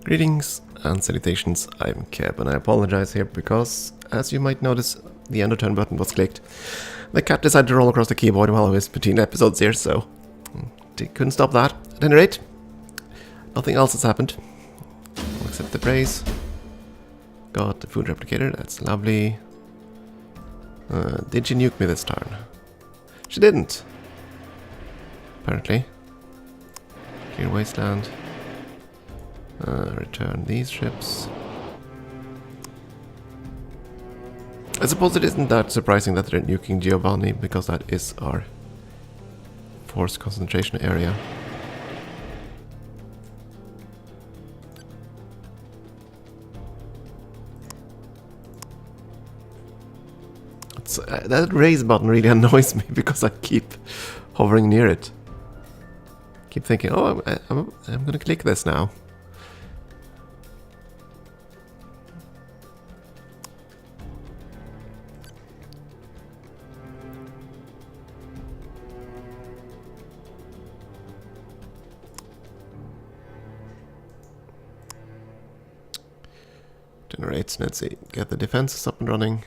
Greetings and salutations, I'm Keb, and I apologize here because, as you might notice, the end of turn button was clicked. The cat decided to roll across the keyboard while I was between episodes here, so couldn't stop that. At any rate, nothing else has happened. I'll accept the praise. Got the food replicator, that's lovely. Did she nuke me this turn? She didn't. Apparently. Clear wasteland. Return these ships. I suppose it isn't that surprising that they're nuking Giovanni, because that is our force concentration area. That raise button really annoys me because I keep hovering near it. Keep thinking, oh, I'm gonna click this now. Generates, let's see, get the defenses up and running.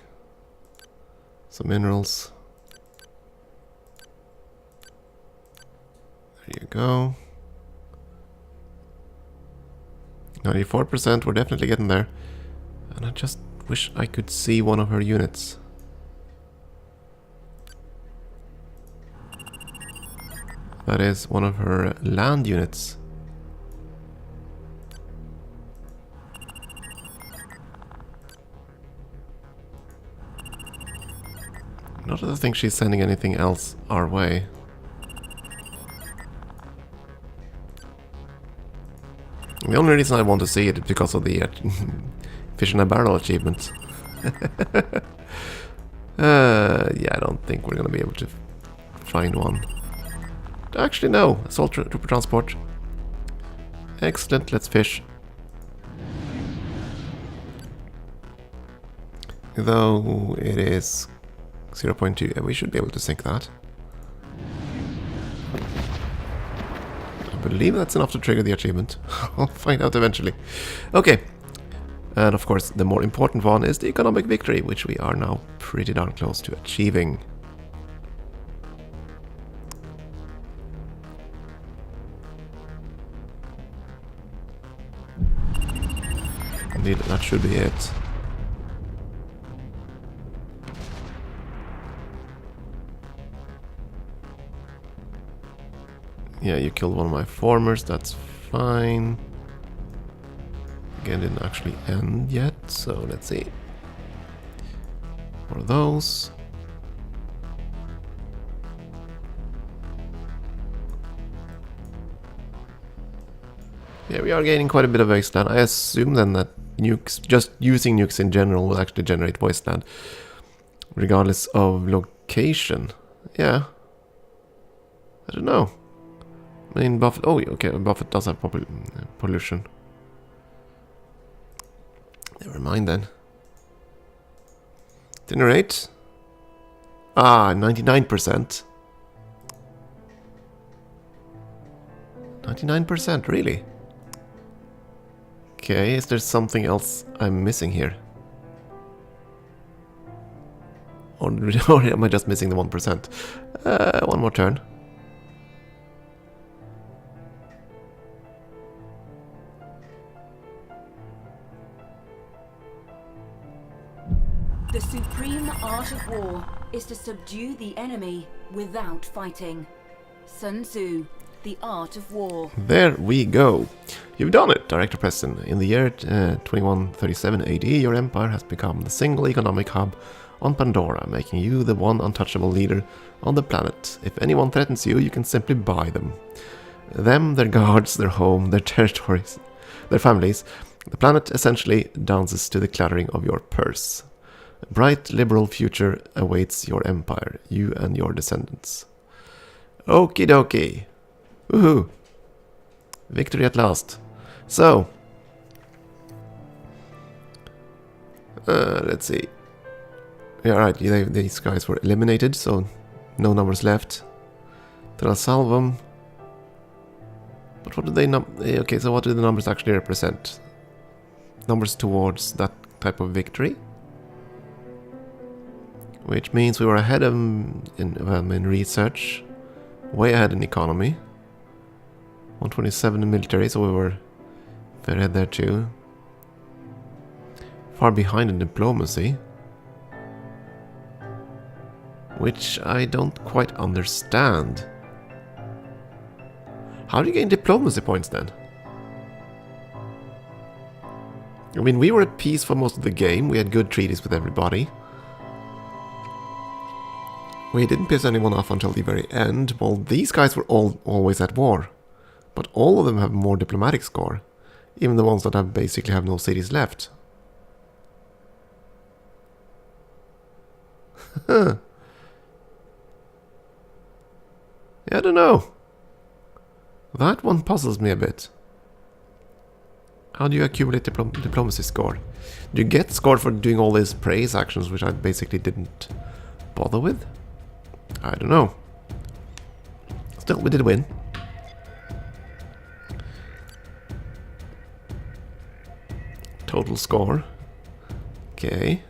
Some minerals. There you go. 94%, we're definitely getting there. And I just wish I could see one of her units. That is one of her land units. Not that I think she's sending anything else our way. The only reason I want to see it is because of the fish in a barrel achievement. Yeah, I don't think we're gonna be able to find one. Actually, no. Assault trooper transport. Excellent, let's fish. Though it is 0.2, we should be able to sink that. I believe that's enough to trigger the achievement. I'll find out eventually. Okay. And of course, the more important one is the economic victory, which we are now pretty darn close to achieving. Indeed, that should be it. Yeah, you killed one of my formers, that's fine. Again, didn't actually end yet, so let's see. What are those? Yeah, we are gaining quite a bit of wasteland. I assume then that nukes, just using nukes in general, will actually generate wasteland, regardless of location. Yeah. I don't know. I mean, Buffett... Oh, okay, Buffett does have pollution. Never mind then. Dinner rate? Ah, 99%. 99%, really? Okay, is there something else I'm missing here? Or am I just missing the 1%? One more turn. The supreme art of war is to subdue the enemy without fighting. Sun Tzu, The Art of War. There we go. You've done it, Director Preston. In the year 2137 AD, your empire has become the single economic hub on Pandora, making you the one untouchable leader on the planet. If anyone threatens you, you can simply buy them. Them, their guards, their home, their territories, their families. The planet essentially dances to the clattering of your purse. A bright, liberal future awaits your empire, you and your descendants. Okie dokie. Woohoo! Victory at last. So, let's see. Yeah, right, these guys were eliminated, so no numbers left. Salvum. But what do they okay, so what do the numbers actually represent? numbers towards that type of victory. Which means we were ahead of in research, way ahead in economy. 127 in military, so we were very ahead there too. Far behind in diplomacy. Which I don't quite understand. How do you gain diplomacy points then? I mean, we were at peace for most of the game, we had good treaties with everybody. We didn't piss anyone off until the very end. Well, these guys were always at war. But all of them have more diplomatic score. Even the ones that have basically have no cities left. Yeah, I don't know. That one puzzles me a bit. How do you accumulate diplomacy score? Do you get score for doing all these praise actions, which I basically didn't bother with? I don't know. Still, we did win. Total score. Okay.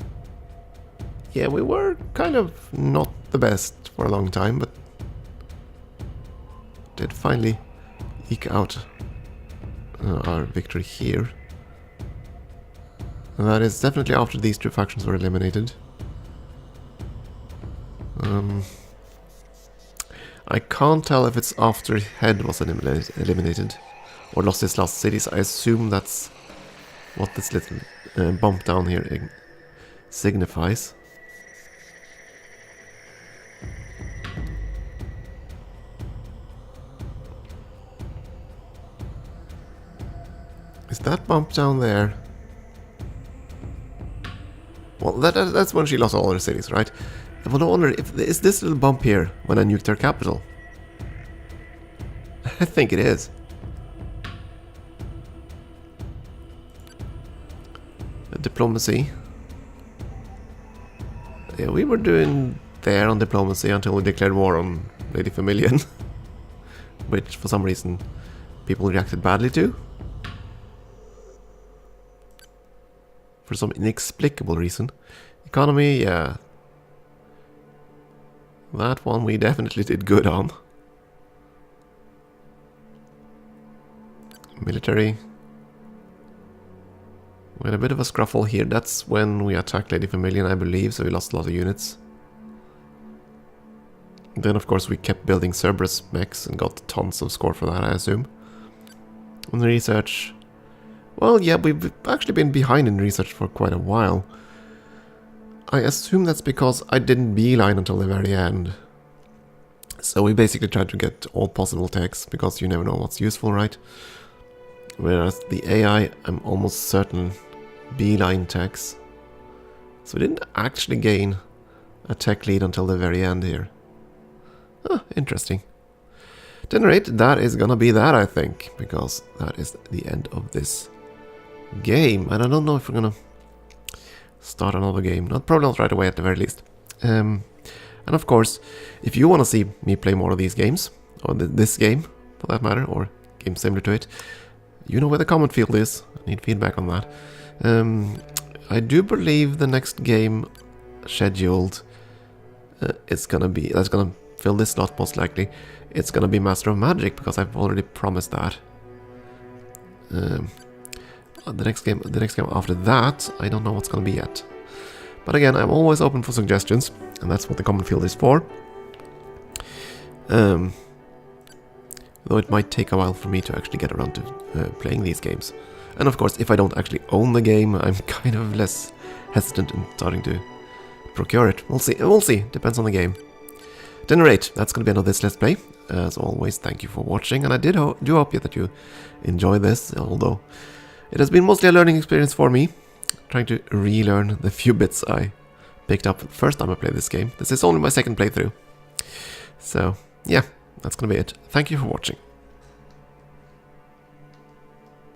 Yeah, we were kind of not the best for a long time, but did finally eke out our victory here. And that is definitely after these two factions were eliminated. I can't tell if it's after Head was eliminated or lost his last cities. I assume that's what this little bump down here signifies. Is that bump down there? Well, that's when she lost all her cities, right? I wonder if is this little bump here when I nuked her capital? I think it is. Diplomacy. Yeah, we were doing there on diplomacy until we declared war on Lady Vermilion, which for some reason people reacted badly to. For some inexplicable reason. Economy, yeah. That one we definitely did good on. Military. We had a bit of a scruffle here. That's when we attacked Lady Vermilion, I believe, so we lost a lot of units. Then, of course, we kept building Cerberus mechs and got tons of score for that, I assume. On the research... Well, yeah, we've actually been behind in research for quite a while. I assume that's because I didn't beeline until the very end. So we basically tried to get all possible techs, because you never know what's useful, right? Whereas the AI, I'm almost certain, beeline techs. So we didn't actually gain a tech lead until the very end here. Ah, interesting. At any rate, that is gonna be that, I think, because that is the end of this game. And I don't know if we're gonna start another game. Probably not right away at the very least. And of course, if you want to see me play more of these games, or this game for that matter, or games similar to it, you know where the comment field is. I need feedback on that. I do believe the next game scheduled is gonna be, that's gonna fill this slot most likely. It's gonna be Master of Magic, because I've already promised that. The next game after that, I don't know what's gonna be yet. But again, I'm always open for suggestions, and that's what the comment field is for. Though it might take a while for me to actually get around to playing these games. And of course, if I don't actually own the game, I'm kind of less hesitant in starting to procure it. We'll see. Depends on the game. At any rate, that's going to be another Let's Play. As always, thank you for watching, and I do hope that you enjoy this, although it has been mostly a learning experience for me, trying to relearn the few bits I picked up the first time I played this game. This is only my second playthrough. So, yeah, that's going to be it. Thank you for watching.